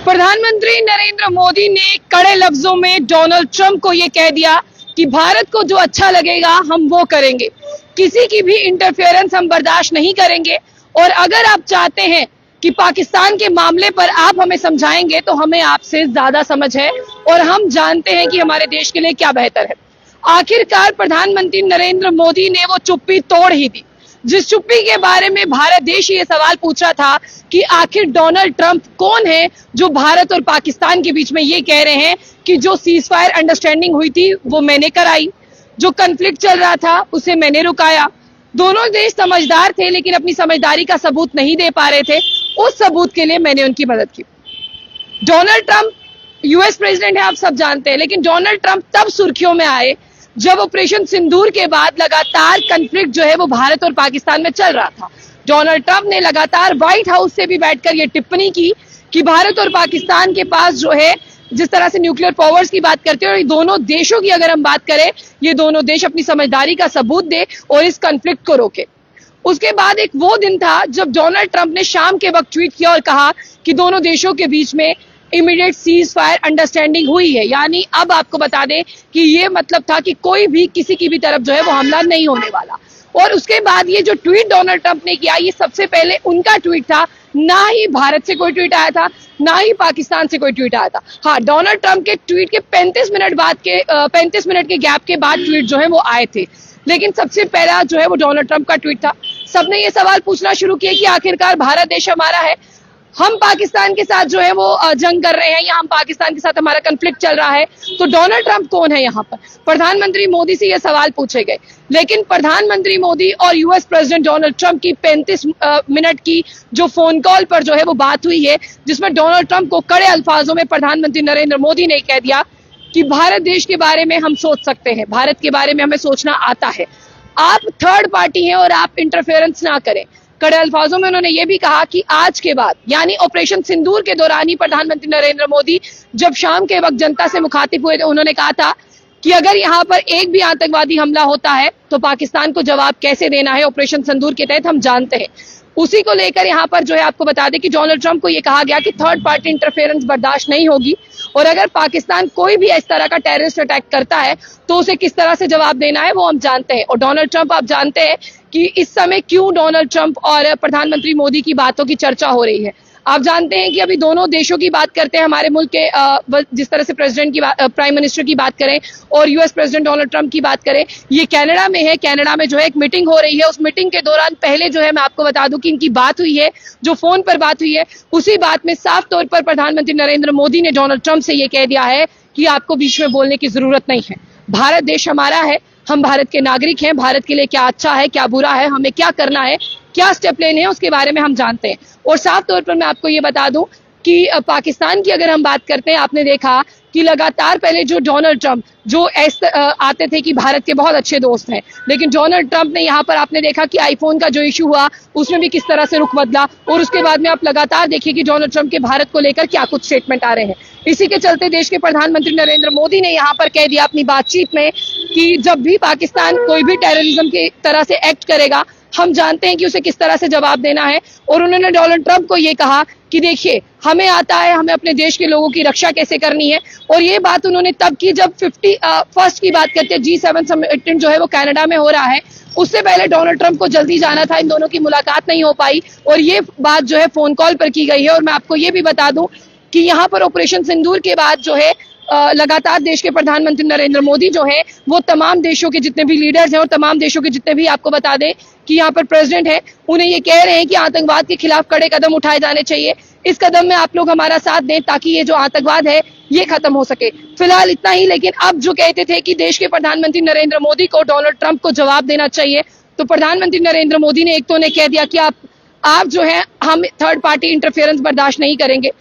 प्रधानमंत्री नरेंद्र मोदी ने कड़े लफ्जों में डोनाल्ड ट्रंप को यह कह दिया कि भारत को जो अच्छा लगेगा हम वो करेंगे, किसी की भी इंटरफेरेंस हम बर्दाश्त नहीं करेंगे। और अगर आप चाहते हैं कि पाकिस्तान के मामले पर आप हमें समझाएंगे तो हमें आपसे ज्यादा समझ है और हम जानते हैं कि हमारे देश के लिए क्या बेहतर है। आखिरकार प्रधानमंत्री नरेंद्र मोदी ने वो चुप्पी तोड़ ही दी, जिस चुप्पी के बारे में भारत देश ये सवाल पूछ रहा था कि आखिर डोनाल्ड ट्रंप कौन है जो भारत और पाकिस्तान के बीच में ये कह रहे हैं कि जो सीज फायर अंडरस्टैंडिंग हुई थी वो मैंने कराई, जो कन्फ्लिक्ट चल रहा था उसे मैंने रुकाया। दोनों देश समझदार थे लेकिन अपनी समझदारी का सबूत नहीं दे पा रहे थे, उस सबूत के लिए मैंने उनकी मदद की। डोनाल्ड ट्रंप यूएस प्रेसिडेंट है, आप सब जानते हैं, लेकिन डोनाल्ड ट्रंप तब सुर्खियों में आए जब ऑपरेशन सिंदूर के बाद लगातार कन्फ्लिक्ट जो है वो भारत और पाकिस्तान में चल रहा था। डोनाल्ड ट्रंप ने लगातार व्हाइट हाउस से भी बैठकर ये टिप्पणी की कि भारत और पाकिस्तान के पास जो है, जिस तरह से न्यूक्लियर पावर्स की बात करते हैं, और दोनों देशों की अगर हम बात करें, ये दोनों देश अपनी समझदारी का सबूत दे और इस कन्फ्लिक्ट को रोके। उसके बाद एक वो दिन था जब डोनाल्ड ट्रंप ने शाम के वक्त ट्वीट किया और कहा कि दोनों देशों के बीच में इमीडिएट सीज फायर अंडरस्टैंडिंग हुई है। यानी अब आपको बता दें कि ये मतलब था कि कोई भी किसी की भी तरफ जो है वो हमला नहीं होने वाला। और उसके बाद ये जो ट्वीट डोनाल्ड ट्रंप ने किया, ये सबसे पहले उनका ट्वीट था, ना ही भारत से कोई ट्वीट आया था, ना ही पाकिस्तान से कोई ट्वीट आया था। हाँ, डोनाल्ड ट्रंप के ट्वीट के 35 मिनट के गैप के बाद ट्वीट जो है वो आए थे, लेकिन सबसे पहला जो है वो डोनाल्ड ट्रंप का ट्वीट था। सबने ये सवाल पूछना शुरू किया कि आखिरकार भारत देश हमारा है, हम पाकिस्तान के साथ जो है वो जंग कर रहे हैं या हम पाकिस्तान के साथ हमारा कन्फ्लिक्ट चल रहा है, तो डोनाल्ड ट्रंप कौन है यहाँ पर? प्रधानमंत्री मोदी से ये सवाल पूछे गए, लेकिन प्रधानमंत्री मोदी और यूएस प्रेसिडेंट डोनाल्ड ट्रंप की 35 मिनट की जो फोन कॉल पर जो है वो बात हुई है, जिसमें डोनाल्ड ट्रंप को कड़े अल्फाजों में प्रधानमंत्री नरेंद्र मोदी ने कह दिया कि भारत देश के बारे में हम सोच सकते हैं, भारत के बारे में हमें सोचना आता है, आप थर्ड पार्टी हैं और आप इंटरफेरेंस ना करें। कड़े अल्फाजों में उन्होंने ये भी कहा कि आज के बाद, यानी ऑपरेशन सिंदूर के दौरान ही प्रधानमंत्री नरेंद्र मोदी जब शाम के वक्त जनता से मुखातिब हुए तो उन्होंने कहा था कि अगर यहाँ पर एक भी आतंकवादी हमला होता है तो पाकिस्तान को जवाब कैसे देना है ऑपरेशन सिंदूर के तहत हम जानते हैं। उसी को लेकर यहाँ पर जो है आपको बता दें कि डोनाल्ड ट्रंप को यह कहा गया कि थर्ड पार्टी इंटरफेरेंस बर्दाश्त नहीं होगी और अगर पाकिस्तान कोई भी इस तरह का टेररिस्ट अटैक करता है तो उसे किस तरह से जवाब देना है वो हम जानते हैं। और डोनाल्ड ट्रंप, आप जानते हैं कि इस समय क्यों डोनाल्ड ट्रंप और प्रधानमंत्री मोदी की बातों की चर्चा हो रही है। आप जानते हैं कि अभी दोनों देशों की बात करते हैं, हमारे मुल्क के जिस तरह से प्रेसिडेंट की प्राइम मिनिस्टर की बात करें और यूएस प्रेसिडेंट डोनाल्ड ट्रंप की बात करें, ये कनाडा में है। कनाडा में जो है एक मीटिंग हो रही है, उस मीटिंग के दौरान पहले जो है मैं आपको बता दूं कि इनकी बात हुई है, जो फोन पर बात हुई है, उसी बात में साफ तौर पर प्रधानमंत्री नरेंद्र मोदी ने डोनाल्ड ट्रंप से ये कह दिया है कि आपको बीच में बोलने की जरूरत नहीं है, भारत देश हमारा है, हम भारत के नागरिक हैं, भारत के लिए क्या अच्छा है क्या बुरा है, हमें क्या करना है, क्या स्टेप लेने हैं, उसके बारे में हम जानते हैं। और साफ तौर पर मैं आपको ये बता दूं कि पाकिस्तान की अगर हम बात करते हैं, आपने देखा कि लगातार पहले जो डोनाल्ड ट्रंप जो आते थे कि भारत के बहुत अच्छे दोस्त हैं, लेकिन डोनाल्ड ट्रंप ने यहाँ पर आपने देखा कि आईफोन का जो इशू हुआ उसमें भी किस तरह से रुख बदला और उसके बाद में आप लगातार देखिए कि डोनाल्ड ट्रंप के भारत को लेकर क्या कुछ स्टेटमेंट आ रहे हैं। इसी के चलते देश के प्रधानमंत्री नरेंद्र मोदी ने यहाँ पर कह दिया अपनी बातचीत में कि जब भी पाकिस्तान कोई भी टेररिज्म की तरह से एक्ट करेगा, हम जानते हैं कि उसे किस तरह से जवाब देना है। और उन्होंने डोनाल्ड ट्रंप को ये कहा कि देखिए, हमें आता है, हमें अपने देश के लोगों की रक्षा कैसे करनी है। और ये बात उन्होंने तब की जब 51st की बात करते हैं, G7 समिट जो है वो कनाडा में हो रहा है, उससे पहले डोनाल्ड ट्रंप को जल्दी जाना था, इन दोनों की मुलाकात नहीं हो पाई और ये बात जो है फोन कॉल पर की गई है। और मैं आपको ये भी बता दूं कि यहाँ पर ऑपरेशन सिंदूर के बाद जो है लगातार देश के प्रधानमंत्री नरेंद्र मोदी जो है वो तमाम देशों के जितने भी लीडर्स हैं और तमाम देशों के जितने भी, आपको बता दें कि यहाँ पर प्रेसिडेंट है, उन्हें ये कह रहे हैं कि आतंकवाद के खिलाफ कड़े कदम उठाए जाने चाहिए। इस कदम में आप लोग हमारा साथ दें ताकि ये जो आतंकवाद है ये खत्म हो सके। फिलहाल इतना ही, लेकिन अब जो कहते थे कि देश के प्रधानमंत्री नरेंद्र मोदी को डोनाल्ड ट्रंप को जवाब देना चाहिए, तो प्रधानमंत्री नरेंद्र मोदी ने एक तो उन्हें कह दिया कि आप जो है हम थर्ड पार्टी इंटरफेरेंस बर्दाश्त नहीं करेंगे।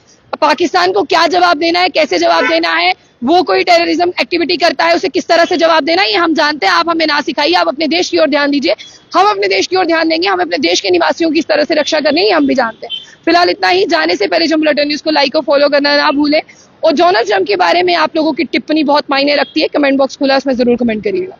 पाकिस्तान को क्या जवाब देना है, कैसे जवाब देना है, वो कोई टेररिज्म एक्टिविटी करता है उसे किस तरह से जवाब देना है, ये हम जानते हैं, आप हमें ना सिखाइए, आप अपने देश की ओर ध्यान दीजिए, हम अपने देश की ओर ध्यान देंगे, हमें अपने देश के निवासियों की इस तरह से रक्षा करनी है, हम भी जानते हैं। फिलहाल इतना ही, जाने से पहले जो बुलेटिन न्यूज को लाइक और फॉलो करना ना भूलें। और डोनाल्ड ट्रंप के बारे में आप लोगों की टिप्पणी बहुत मायने रखती है, कमेंट बॉक्स खुला, उसमें जरूर कमेंट करिएगा।